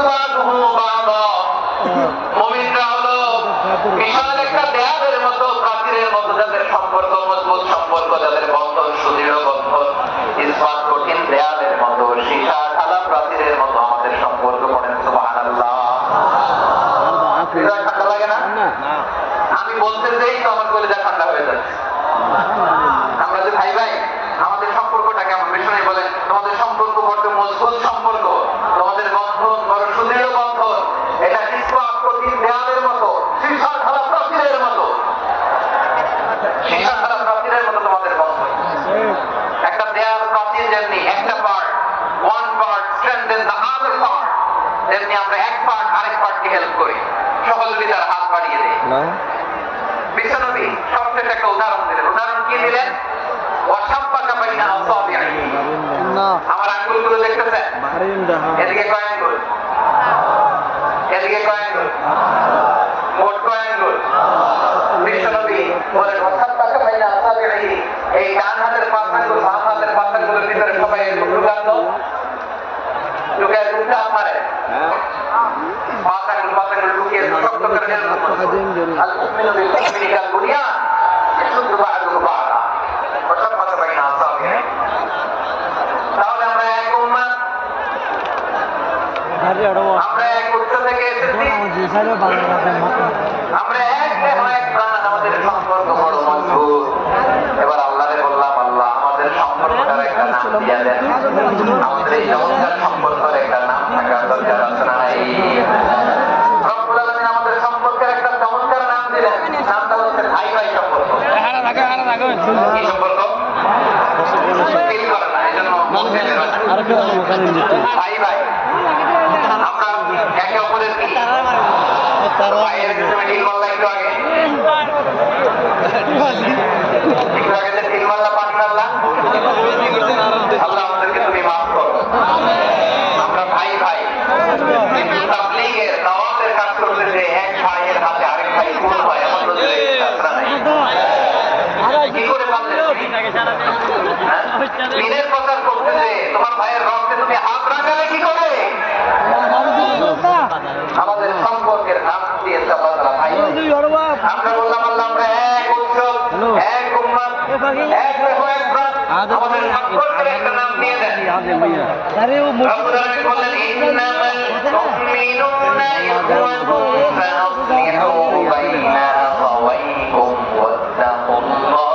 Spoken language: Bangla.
বা'দুহু বা'দা। মুমিনরা হলো বিশাল একটা দেয়ালের মতো, প্রাচীরের মতো, যাদের সম্পর্ক মজবুত, সম্পর্ক যাদের বন্ধন সুদৃঢ় বন্ধন, ইসবাত কঠিন দেয়ালের মতো, সীসা ঢালা প্রাচীরের মতো আমাদের সম্পর্ক। পড়েন সুবহানাল্লাহ। ঠান্ডা লাগে না? আমি বলতে চাই তো আমার কলিজা ঠান্ডা হয়ে যাচ্ছে। আমরা যে ভাই ভাই, আমাদের সম্পর্কটা কেমন? বিষ্ণু বলেন তোমাদের সম্পর্ক বড় মজবুত সম্পর্ক, তোমাদের বন্ধন বড় সুদৃঢ় বন্ধন। এটা ইসবাত কঠিন দেয়ালের মতো, সীসা ঢালা প্রাচীরের মতো, সীসা ঢালা প্রাচীরের মতো তোমাদের বন্ধন। একটা দেয়াল প্রাচীর যেমনি একটা part, one part strengthen the other part, তেমনি আমরা এক পার্ট আরেক পার্টকে হেল্প করি, সহযোগিতার হাত বাড়িয়ে দেই। বিশ্বনবী সবচেয়ে একটা উদাহরণ দিলেন। উদাহরণ কি দিলেন? ওয়াসাব্বাকা বাইনা আসাবিহি। আমার আঙ্গুলগুলো দেখতেছেন? এদিকে কয় আঙ্গুল? এদিকে কয় আঙ্গুল? মোট কয় আঙ্গুল? বিশ্বনবী বলেন ওয়াসাব্বাকা বাইনা আসাবিহি। এই ডান হাতের পাঁচ আঙ্গুল বাম হাতের পাঁচ আঙ্গুলের ভিতরে সবাই ঢুকান তো, ঢুকায় দুটা মারে, পাঁচ আঙ্গুল ঢুকিয়ে শক্ত করে দেন। আল মুমিনু বিল মুমিনি কাল বুনিয়ান ইয়াশুদ্দু বা'দুহু বা'দা ওয়াসাব্বাকা বাইনা আসাবিহি। তাহলে আমরা এক উম্মাত, আমরা এক উৎস থেকে এসেছি, আমরা এক দেহ এক প্রাণ, আমাদের সম্পর্ক বড় মজবুত। এবার আল্লাহরে বললাম, আল্লাহ আমাদের সম্পর্কটার একটা নাম দিয়ে দেন। আমাদের এই চমৎকার সম্পর্কের একটা নাম থাকার দরকার আছে না? রব্বুল আলামিন আমাদের সম্পর্কের একটা চমৎকার নাম দিলেন। নামটা হচ্ছে ভাই ভাই সম্পর্ক। কি সম্পর্ক? ফিল করে না, এই জন্য ভাই ভাই। আমরা একে অপরের কি ভাইয়ের পিছনে ঢিল মারলা একটু আগে, একটু আগে যে ঢিল মারলা পানি মারলা, আল্লাহ আমাদেরকে তুমি মাফ করো। আমরা ভাই ভাই, কিন্তু তাবলীগের দাওয়াতের কাজ করতে যে এক ভাইয়ের হাতে আরেক ভাই খুন হয়, এমন কি করে পারলে? দিনের প্রচার করতে যে তোমার ভাইয়ের রক্তে তুমি হাত রাখালে কি করে? আমাদের সম্পর্কের নাম দিয়েছে আল্লাহ তাআলা ভাই। আমরা বললাম আল্লাহ আমরা এক উৎসব, এক উম্মাত, এক দেহ এক প্রাণ, আমাদের সম্পর্কের একটা নাম দিয়ে দেন। রব্বুল আলামিন বলেন ইন্নামাল মুমিনুনা ইখওয়াতুন ফাআসলিহু বাইনা আখাওয়াইকুম ওয়াত্তাকুল্লাহ।